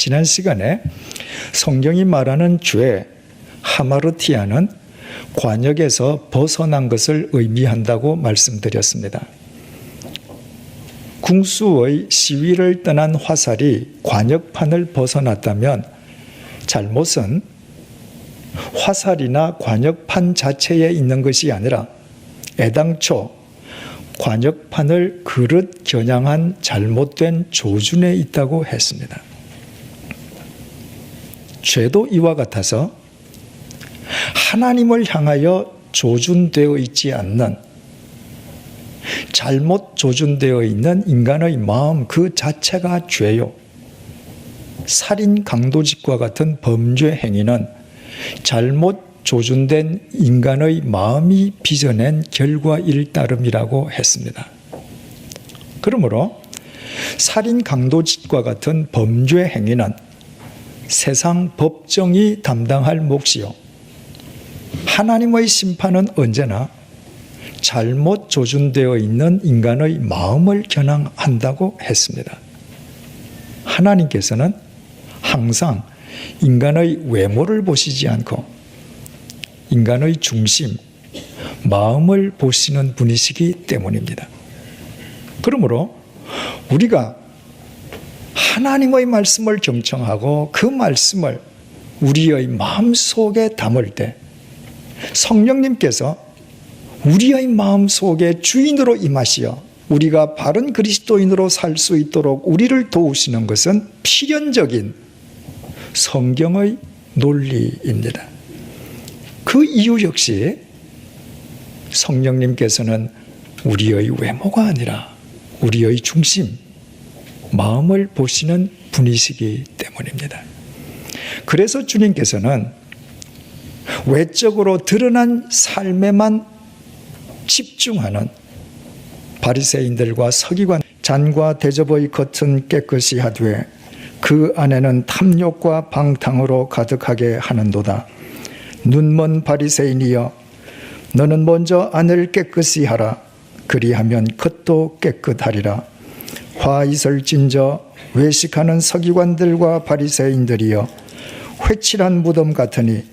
지난 시간에 성경이 말하는 죄, 하마르티아는 관역에서 벗어난 것을 의미한다고 말씀드렸습니다. 궁수의 시위를 떠난 화살이 관역판을 벗어났다면 잘못은 화살이나 관역판 자체에 있는 것이 아니라 애당초 관역판을 그릇 겨냥한 잘못된 조준에 있다고 했습니다. 죄도 이와 같아서 하나님을 향하여 조준되어 있지 않는, 잘못 조준되어 있는 인간의 마음 그 자체가 죄요. 살인, 강도짓과 같은 범죄 행위는 잘못 조준된 인간의 마음이 빚어낸 결과일 따름이라고 했습니다. 그러므로 살인, 강도짓과 같은 범죄 행위는 세상 법정이 담당할 몫이요, 하나님의 심판은 언제나 잘못 조준되어 있는 인간의 마음을 겨냥한다고 했습니다. 하나님께서는 항상 인간의 외모를 보시지 않고 인간의 중심, 마음을 보시는 분이시기 때문입니다. 그러므로 우리가 하나님의 말씀을 경청하고 그 말씀을 우리의 마음속에 담을 때 성령님께서 우리의 마음속에 주인으로 임하시어 우리가 바른 그리스도인으로 살 수 있도록 우리를 도우시는 것은 필연적인 성경의 논리입니다. 그 이유 역시 성령님께서는 우리의 외모가 아니라 우리의 중심, 마음을 보시는 분이시기 때문입니다. 그래서 주님께서는 외적으로 드러난 삶에만 집중하는 바리새인들과 서기관, 잔과 대접의 겉은 깨끗이 하되 그 안에는 탐욕과 방탕으로 가득하게 하는도다. 눈먼 바리새인이여, 너는 먼저 안을 깨끗이 하라. 그리하면 겉도 깨끗하리라. 화 있을진저 외식하는 서기관들과 바리새인들이여, 회칠한 무덤 같으니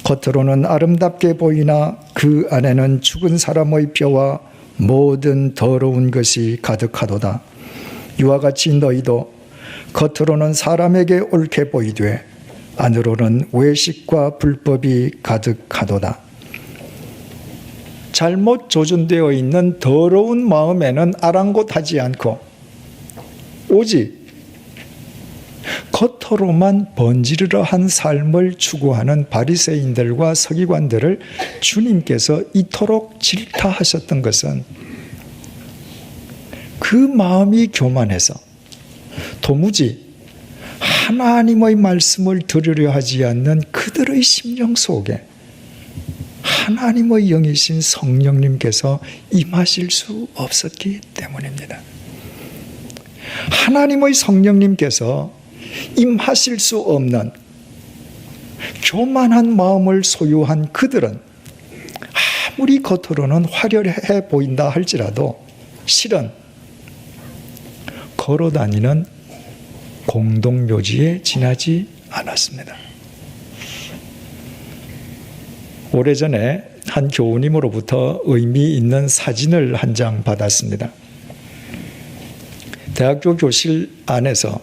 겉으로는 아름답게 보이나 그 안에는 죽은 사람의 뼈와 모든 더러운 것이 가득하도다. 이와 같이 너희도 겉으로는 사람에게 옳게 보이되 안으로는 외식과 불법이 가득하도다. 잘못 조준되어 있는 더러운 마음에는 아랑곳하지 않고 오직 겉으로만 번지르르한 삶을 추구하는 바리새인들과 서기관들을 주님께서 이토록 질타하셨던 것은 그 마음이 교만해서 도무지 하나님의 말씀을 들으려 하지 않는 그들의 심령 속에 하나님의 영이신 성령님께서 임하실 수 없었기 때문입니다. 하나님의 성령님께서 임하실 수 없는 교만한 마음을 소유한 그들은 아무리 겉으로는 화려해 보인다 할지라도 실은 걸어다니는 공동묘지에 지나지 않았습니다. 오래전에 한 교우님으로부터 의미 있는 사진을 한 장 받았습니다. 대학교 교실 안에서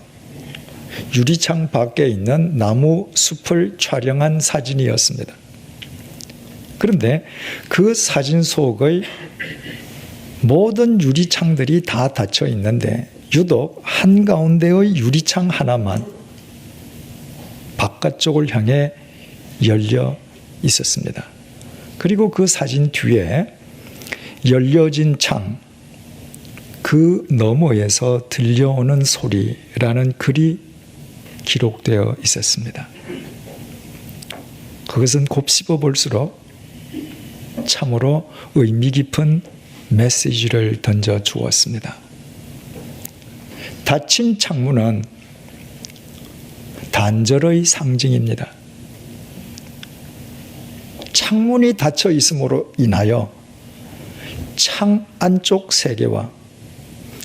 유리창 밖에 있는 나무 숲을 촬영한 사진이었습니다. 그런데 그 사진 속의 모든 유리창들이 다 닫혀 있는데 유독 한가운데의 유리창 하나만 바깥쪽을 향해 열려 있었습니다. 그리고 그 사진 뒤에 열려진 창, 그 너머에서 들려오는 소리라는 글이 기록되어 있었습니다. 그것은 곱씹어 볼수록 참으로 의미 깊은 메시지를 던져 주었습니다. 닫힌 창문은 단절의 상징입니다. 창문이 닫혀 있음으로 인하여 창 안쪽 세계와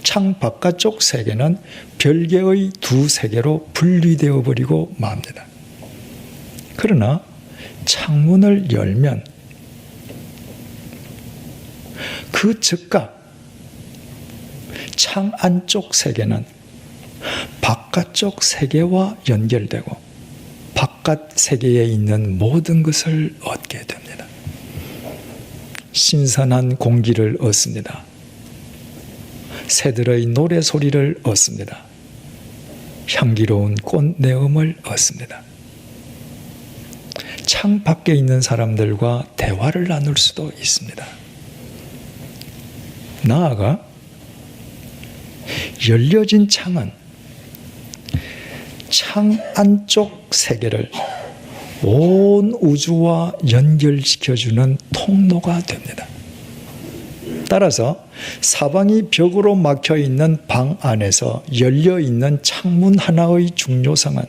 창 바깥쪽 세계는 별개의 두 세계로 분리되어 버리고 맙니다. 그러나 창문을 열면 그 즉각 창 안쪽 세계는 바깥쪽 세계와 연결되고 바깥 세계에 있는 모든 것을 얻게 됩니다. 신선한 공기를 얻습니다. 새들의 노래소리를 얻습니다. 향기로운 꽃내음을 얻습니다. 창 밖에 있는 사람들과 대화를 나눌 수도 있습니다. 나아가 열려진 창은 창 안쪽 세계를 온 우주와 연결시켜주는 통로가 됩니다. 따라서 사방이 벽으로 막혀있는 방 안에서 열려있는 창문 하나의 중요성은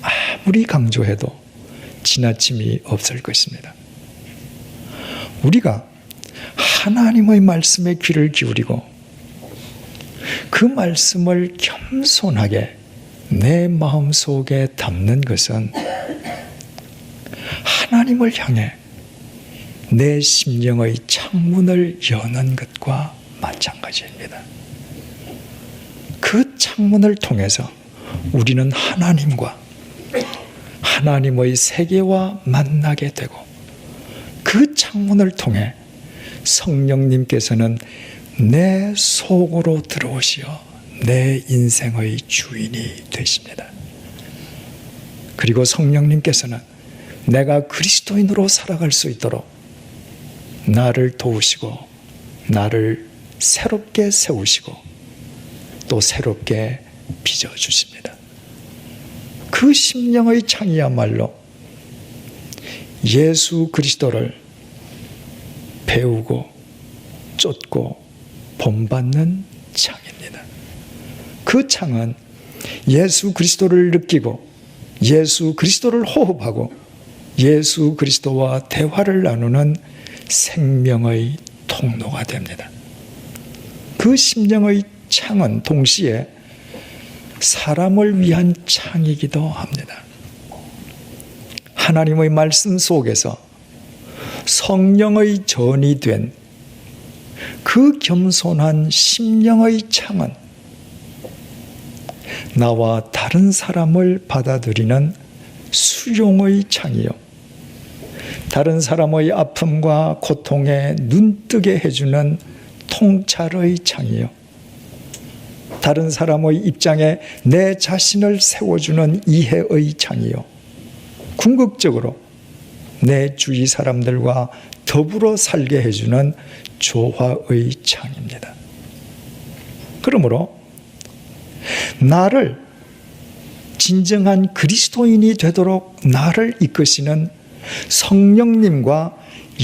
아무리 강조해도 지나침이 없을 것입니다. 우리가 하나님의 말씀에 귀를 기울이고 그 말씀을 겸손하게 내 마음속에 담는 것은 하나님을 향해 내 심령의 창문을 여는 것과 마찬가지입니다. 그 창문을 통해서 우리는 하나님과 하나님의 세계와 만나게 되고 그 창문을 통해 성령님께서는 내 속으로 들어오시어 내 인생의 주인이 되십니다. 그리고 성령님께서는 내가 그리스도인으로 살아갈 수 있도록 나를 도우시고 나를 새롭게 세우시고 또 새롭게 빚어주십니다. 그 심령의 창이야말로 예수 그리스도를 배우고 쫓고 본받는 창입니다. 그 창은 예수 그리스도를 느끼고 예수 그리스도를 호흡하고 예수 그리스도와 대화를 나누는 생명의 통로가 됩니다. 그 심령의 창은 동시에 사람을 위한 창이기도 합니다. 하나님의 말씀 속에서 성령의 전이 된 그 겸손한 심령의 창은 나와 다른 사람을 받아들이는 수용의 창이요, 다른 사람의 아픔과 고통에 눈뜨게 해주는 통찰의 창이요, 다른 사람의 입장에 내 자신을 세워주는 이해의 창이요, 궁극적으로 내 주위 사람들과 더불어 살게 해주는 조화의 창입니다. 그러므로 나를 진정한 그리스도인이 되도록 나를 이끄시는 성령님과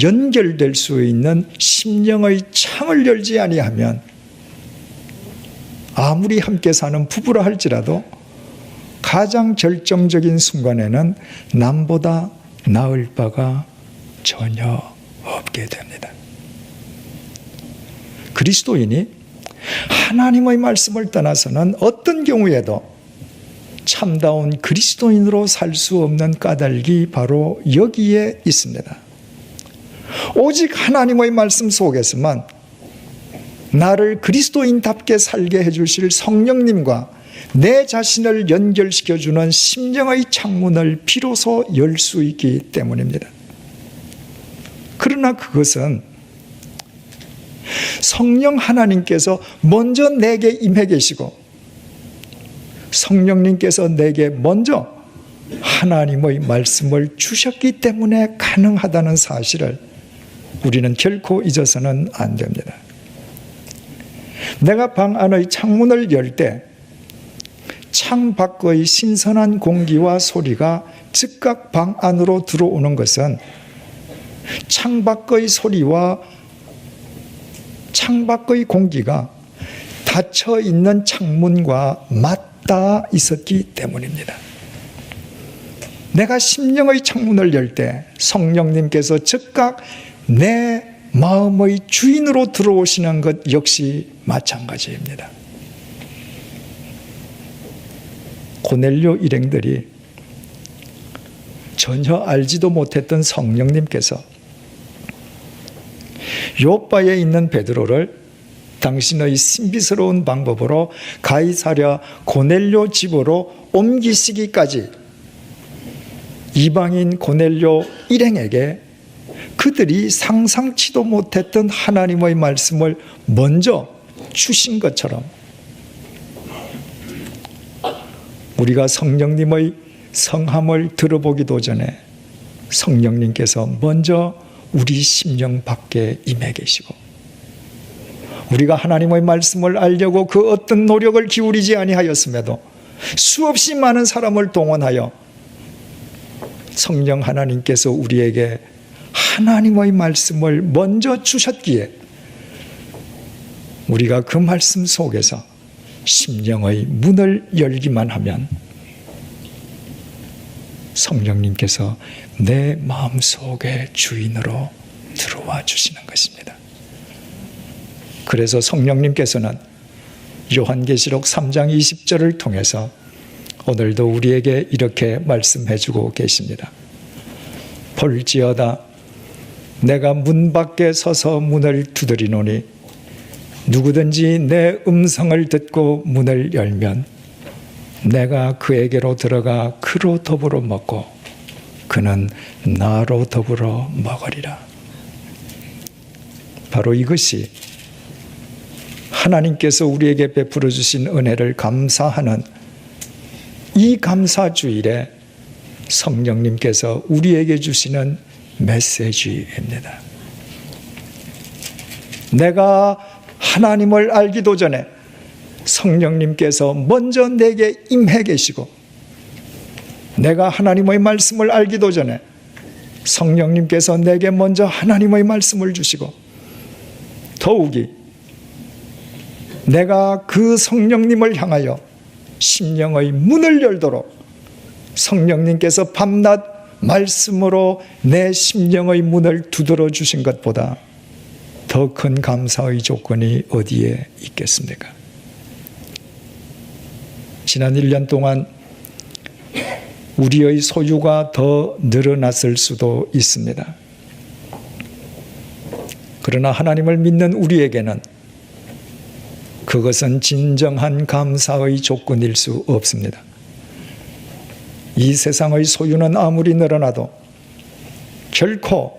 연결될 수 있는 심령의 창을 열지 아니하면 아무리 함께 사는 부부라 할지라도 가장 결정적인 순간에는 남보다 나을 바가 전혀 없게 됩니다. 그리스도인이 하나님의 말씀을 떠나서는 어떤 경우에도 참다운 그리스도인으로 살 수 없는 까닭이 바로 여기에 있습니다. 오직 하나님의 말씀 속에서만 나를 그리스도인답게 살게 해주실 성령님과 내 자신을 연결시켜주는 심령의 창문을 비로소 열 수 있기 때문입니다. 그러나 그것은 성령 하나님께서 먼저 내게 임해 계시고 성령님께서 내게 먼저 하나님의 말씀을 주셨기 때문에 가능하다는 사실을 우리는 결코 잊어서는 안 됩니다. 내가 방 안의 창문을 열 때 창 밖의 신선한 공기와 소리가 즉각 방 안으로 들어오는 것은 창 밖의 소리와 창 밖의 공기가 닫혀 있는 창문과 맞닿아 있었기 때문입니다. 내가 심령의 창문을 열 때 성령님께서 즉각 내 마음의 주인으로 들어오시는 것 역시 마찬가지입니다. 고넬료 일행들이 전혀 알지도 못했던 성령님께서 요바에 있는 베드로를 당신의 신비스러운 방법으로 가이사랴 고넬료 집으로 옮기시기까지 이방인 고넬료 일행에게 그들이 상상치도 못했던 하나님의 말씀을 먼저 주신 것처럼 우리가 성령님의 성함을 들어보기도 전에 성령님께서 먼저 우리 심령 밖에 임해 계시고 우리가 하나님의 말씀을 알려고 그 어떤 노력을 기울이지 아니하였음에도 수없이 많은 사람을 동원하여 성령 하나님께서 우리에게 하나님의 말씀을 먼저 주셨기에 우리가 그 말씀 속에서 심령의 문을 열기만 하면 성령님께서 내 마음속의 주인으로 들어와 주시는 것입니다. 그래서 성령님께서는 요한계시록 3장 20절을 통해서 오늘도 우리에게 이렇게 말씀해 주고 계십니다. 볼지어다 내가 문 밖에 서서 문을 두드리노니 누구든지 내 음성을 듣고 문을 열면 내가 그에게로 들어가 그로 더불어 먹고 그는 나로 더불어 먹으리라. 바로 이것이 하나님께서 우리에게 베풀어 주신 은혜를 감사하는 이 감사주일에 성령님께서 우리에게 주시는 메시지입니다. 내가 하나님을 알기도 전에 성령님께서 먼저 내게 임해 계시고 내가 하나님의 말씀을 알기도 전에 성령님께서 내게 먼저 하나님의 말씀을 주시고 더욱이 내가 그 성령님을 향하여 심령의 문을 열도록 성령님께서 밤낮 말씀으로 내 심령의 문을 두드러 주신 것보다 더 큰 감사의 조건이 어디에 있겠습니까? 지난 1년 동안 우리의 소유가 더 늘어났을 수도 있습니다. 그러나 하나님을 믿는 우리에게는 그것은 진정한 감사의 조건일 수 없습니다. 이 세상의 소유는 아무리 늘어나도 결코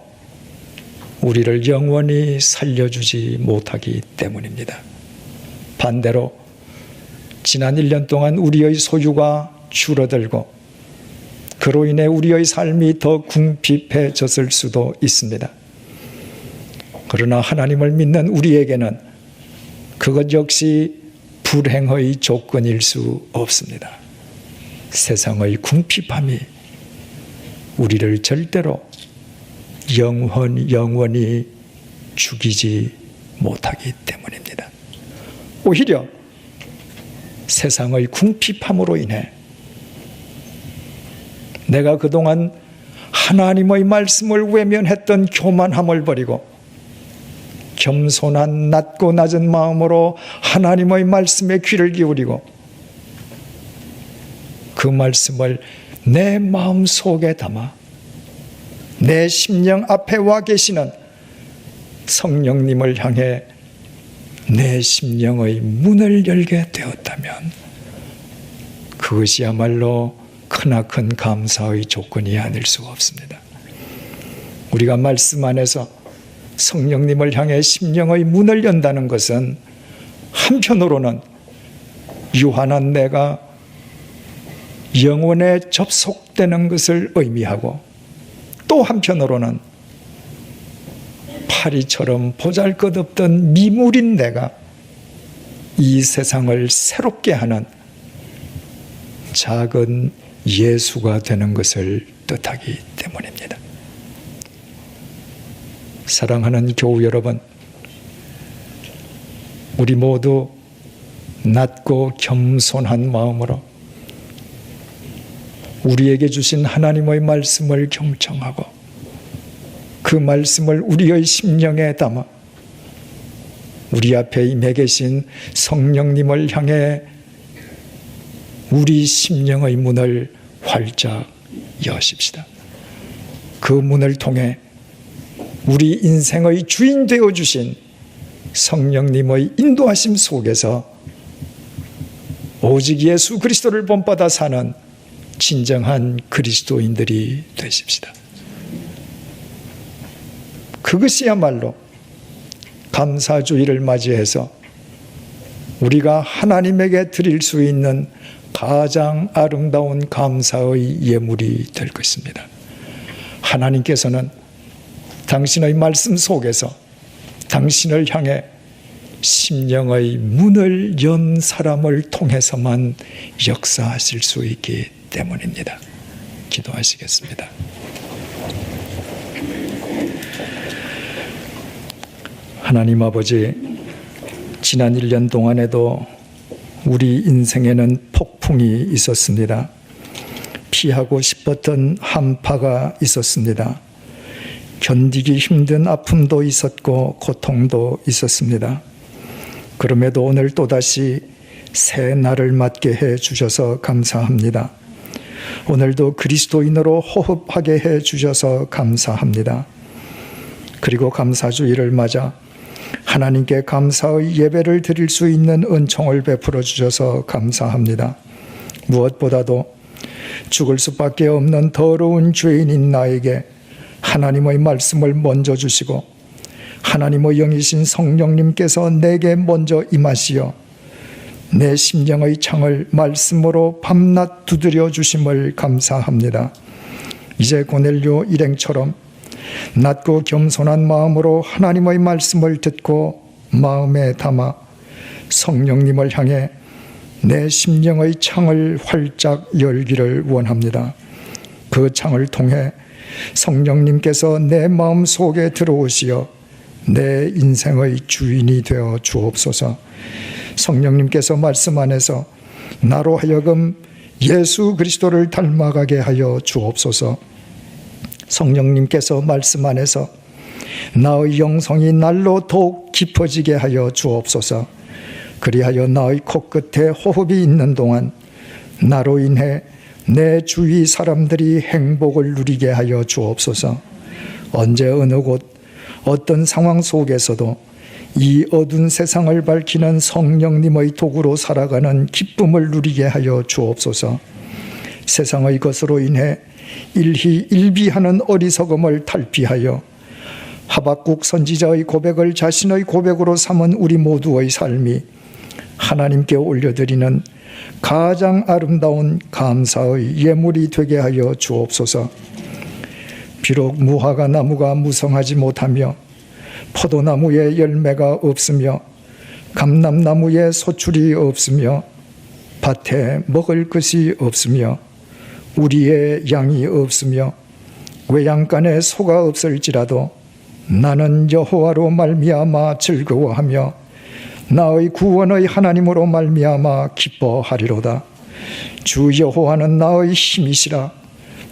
우리를 영원히 살려주지 못하기 때문입니다. 반대로 지난 1년 동안 우리의 소유가 줄어들고 그로 인해 우리의 삶이 더 궁핍해졌을 수도 있습니다. 그러나 하나님을 믿는 우리에게는 그것 역시 불행의 조건일 수 없습니다. 세상의 궁핍함이 우리를 절대로 영원히 죽이지 못하기 때문입니다. 오히려 세상의 궁핍함으로 인해 내가 그동안 하나님의 말씀을 외면했던 교만함을 버리고 겸손한 낮고 낮은 마음으로 하나님의 말씀에 귀를 기울이고 그 말씀을 내 마음 속에 담아 내 심령 앞에 와 계시는 성령님을 향해 내 심령의 문을 열게 되었다면 그것이야말로 크나큰 감사의 조건이 아닐 수가 없습니다. 우리가 말씀 안에서 성령님을 향해 심령의 문을 연다는 것은 한편으로는 유한한 내가 영혼에 접속되는 것을 의미하고 또 한편으로는 파리처럼 보잘것없던 미물인 내가 이 세상을 새롭게 하는 작은 예수가 되는 것을 뜻하기 때문입니다. 사랑하는 교우 여러분, 우리 모두 낮고 겸손한 마음으로 우리에게 주신 하나님의 말씀을 경청하고 그 말씀을 우리의 심령에 담아 우리 앞에 임해 계신 성령님을 향해 우리 심령의 문을 활짝 여십시다. 그 문을 통해 우리 인생의 주인 되어주신 성령님의 인도하심 속에서 오직 예수 그리스도를 본받아 사는 진정한 그리스도인들이 되십시다. 그것이야말로 감사주일을 맞이해서 우리가 하나님에게 드릴 수 있는 가장 아름다운 감사의 예물이 될 것입니다. 하나님께서는 당신의 말씀 속에서 당신을 향해 심령의 문을 연 사람을 통해서만 역사하실 수 있기 때문입니다. 기도하시겠습니다. 하나님 아버지, 지난 1년 동안에도 우리 인생에는 폭풍이 있었습니다. 피하고 싶었던 한파가 있었습니다. 견디기 힘든 아픔도 있었고 고통도 있었습니다. 그럼에도 오늘 또다시 새 날을 맞게 해 주셔서 감사합니다. 오늘도 그리스도인으로 호흡하게 해 주셔서 감사합니다. 그리고 감사주일을 맞아 하나님께 감사의 예배를 드릴 수 있는 은총을 베풀어 주셔서 감사합니다. 무엇보다도 죽을 수밖에 없는 더러운 죄인인 나에게 하나님의 말씀을 먼저 주시고 하나님의 영이신 성령님께서 내게 먼저 임하시어 내 심령의 창을 말씀으로 밤낮 두드려 주심을 감사합니다. 이제 고넬료 일행처럼 낮고 겸손한 마음으로 하나님의 말씀을 듣고 마음에 담아 성령님을 향해 내 심령의 창을 활짝 열기를 원합니다. 그 창을 통해 성령님께서 내 마음 속에 들어오시어 내 인생의 주인이 되어 주옵소서. 성령님께서 말씀 안에서 나로 하여금 예수 그리스도를 닮아가게 하여 주옵소서. 성령님께서 말씀 안에서 나의 영성이 날로 더욱 깊어지게 하여 주옵소서. 그리하여 나의 코끝에 호흡이 있는 동안 나로 인해 내 주위 사람들이 행복을 누리게 하여 주옵소서. 언제 어느 곳 어떤 상황 속에서도 이 어두운 세상을 밝히는 성령님의 도구로 살아가는 기쁨을 누리게 하여 주옵소서. 세상의 것으로 인해 일희일비하는 어리석음을 탈피하여 하박국 선지자의 고백을 자신의 고백으로 삼은 우리 모두의 삶이 하나님께 올려드리는 가장 아름다운 감사의 예물이 되게 하여 주옵소서. 비록 무화과 나무가 무성하지 못하며 포도나무에 열매가 없으며 감람나무에 소출이 없으며 밭에 먹을 것이 없으며 우리의 양이 없으며 외양간에 소가 없을지라도 나는 여호와로 말미암아 즐거워하며 나의 구원의 하나님으로 말미암아 기뻐하리로다. 주 여호와는 나의 힘이시라.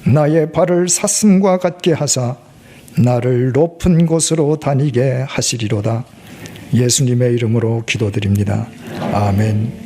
나의 발을 사슴과 같게 하사 나를 높은 곳으로 다니게 하시리로다. 예수님의 이름으로 기도드립니다. 아멘.